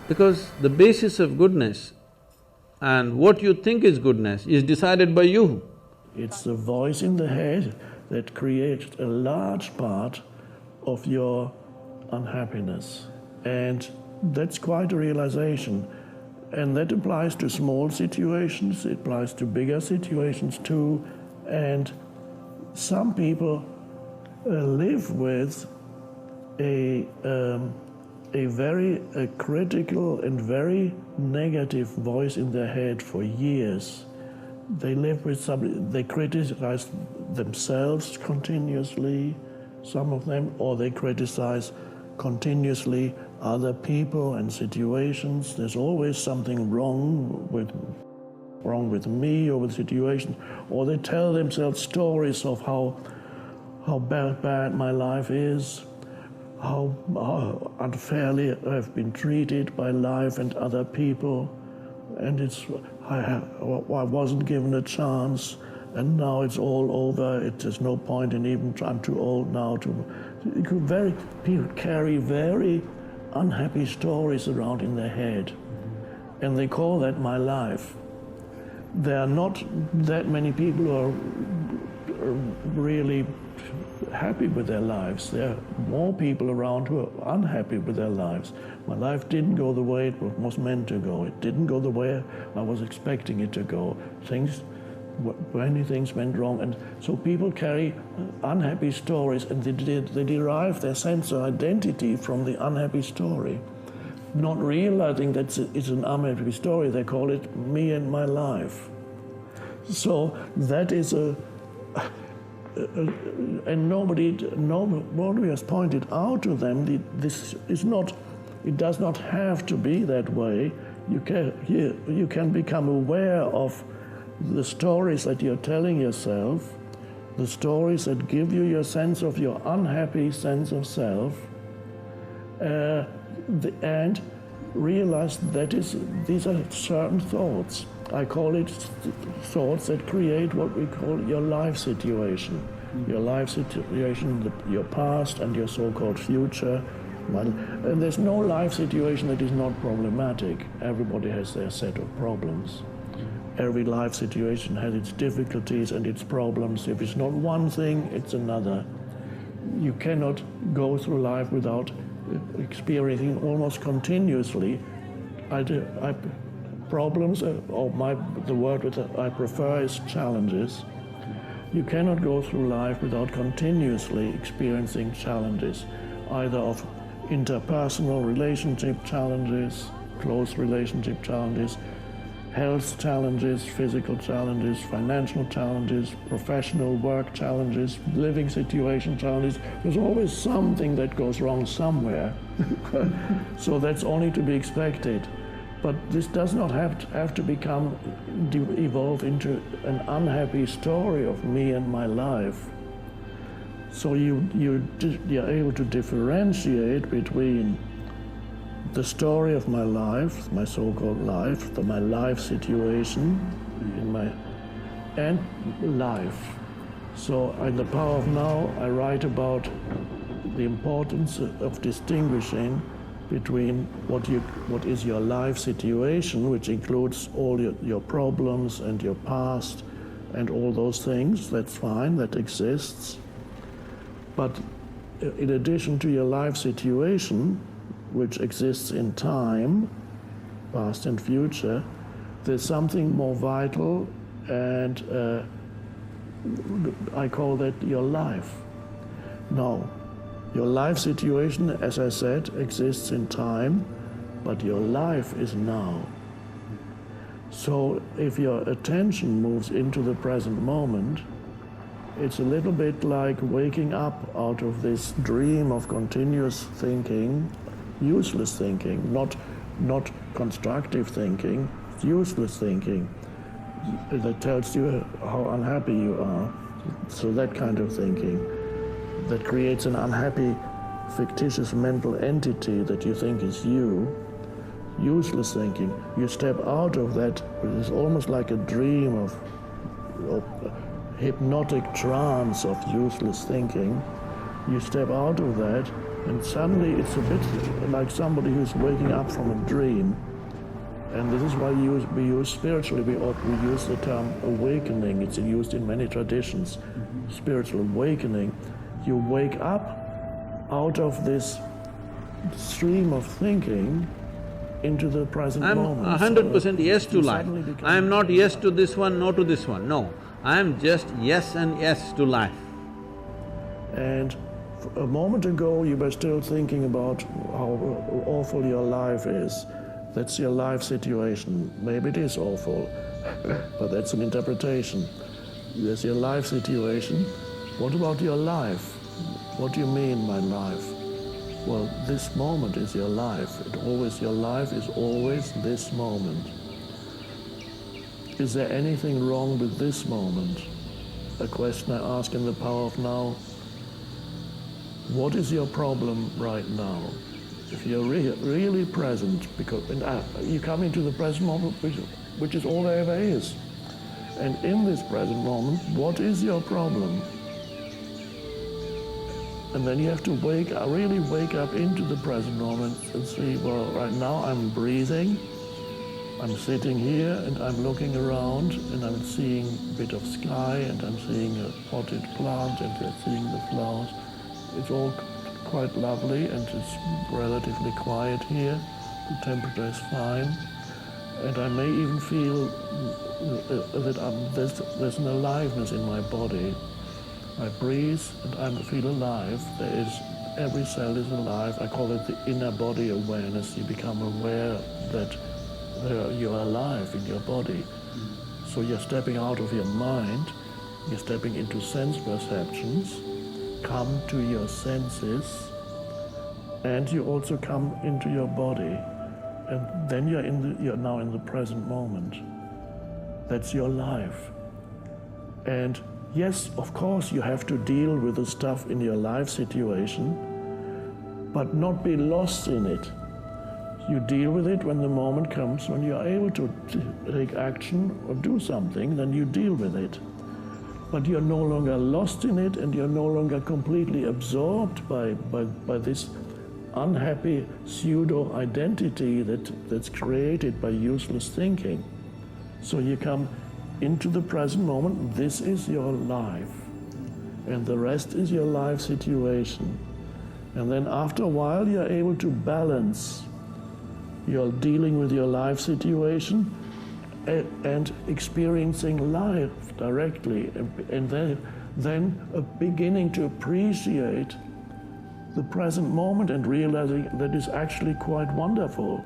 Because the basis of goodness and what you think is goodness is decided by you. It's the voice in the head that creates a large part of your unhappiness. And that's quite a realization. And that applies to small situations, it applies to bigger situations too. And some people live with a very critical and very negative voice in their head for years. They live with somebody, they criticize themselves continuously, some of them, or they criticize continuously other people and situations. There's always something wrong with me or with situations, or they tell themselves stories of how bad my life is, how unfairly I've been treated by life and other people, and I wasn't given a chance, and now it's all over. There's no point in even. I'm too old now to. People carry very unhappy stories around in their head, and they call that my life. There are not that many people who are really happy with their lives. There are more people around who are unhappy with their lives. My life didn't go the way it was meant to go. It didn't go the way I was expecting it to go. Many things went wrong, and so people carry unhappy stories, and they derive their sense of identity from the unhappy story. Not realizing that it's an unhappy story, they call it me and my life. So that is and nobody has pointed out to them this is not. It does not have to be that way. You can become aware of the stories that you're telling yourself, the stories that give you your sense of your unhappy sense of self, and realize these are certain thoughts. I call it thoughts that create what we call your life situation. Your life situation, your past and your so-called future. And there's no life situation that is not problematic. Everybody has their set of problems. Every life situation has its difficulties and its problems. If it's not one thing, it's another. You cannot go through life without experiencing almost continuously problems, the word that I prefer is challenges. You cannot go through life without continuously experiencing challenges, either of interpersonal relationship challenges, close relationship challenges, health challenges, physical challenges, financial challenges, professional work challenges, living situation challenges. There's always something that goes wrong somewhere. So that's only to be expected. But this does not have to evolve into an unhappy story of me and my life. So you're able to differentiate between the story of my life, my so-called life, my life situation, and life. So in The Power of Now, I write about the importance of distinguishing between what is your life situation, which includes all your problems and your past and all those things. That's fine, that exists. But in addition to your life situation, which exists in time, past and future, there's something more vital, and I call that your life. Now, your life situation, as I said, exists in time, but your life is now. So if your attention moves into the present moment, it's a little bit like waking up out of this dream of continuous thinking, useless thinking, not constructive thinking, useless thinking that tells you how unhappy you are. So that kind of thinking that creates an unhappy, fictitious mental entity that you think is you, useless thinking. You step out of that, which is almost like a dream of hypnotic trance of useless thinking, you step out of that, and suddenly it's a bit like somebody who's waking up from a dream. And this is why we use spiritually, we use the term awakening. It's used in many traditions. Spiritual awakening. You wake up out of this stream of thinking into the present moment. I'm 100% yes to life. I am not yes to this one, no to this one, no. I am just yes and yes to life. And a moment ago you were still thinking about how awful your life is. That's your life situation. Maybe it is awful, but that's an interpretation. There's your life situation. What about your life? What do you mean, my life? Well, this moment is your life. Your life is always this moment. Is there anything wrong with this moment? A question I ask in the Power of Now. What is your problem right now? If you're really present, because you come into the present moment, which is all there ever is. And in this present moment, what is your problem? And then you have to really wake up into the present moment and see, well, right now I'm breathing, I'm sitting here and I'm looking around and I'm seeing a bit of sky and I'm seeing a potted plant and I'm seeing the flowers. It's all quite lovely and it's relatively quiet here. The temperature is fine. And I may even feel that there's an aliveness in my body. I breathe and I feel alive. Every cell is alive. I call it the inner body awareness. You become aware that you're alive in your body. So you're stepping out of your mind, you're stepping into sense perceptions, come to your senses, and you also come into your body. And then you're now in the present moment. That's your life. And yes, of course, you have to deal with the stuff in your life situation, but not be lost in it. You deal with it when the moment comes, when you're able to take action or do something, then you deal with it. But you're no longer lost in it, and you're no longer completely absorbed by this unhappy pseudo-identity that's created by useless thinking. So you come into the present moment. This is your life, and the rest is your life situation. And then after a while you're able to balance. You're dealing with your life situation and experiencing life directly, and then beginning to appreciate the present moment and realizing that it's actually quite wonderful.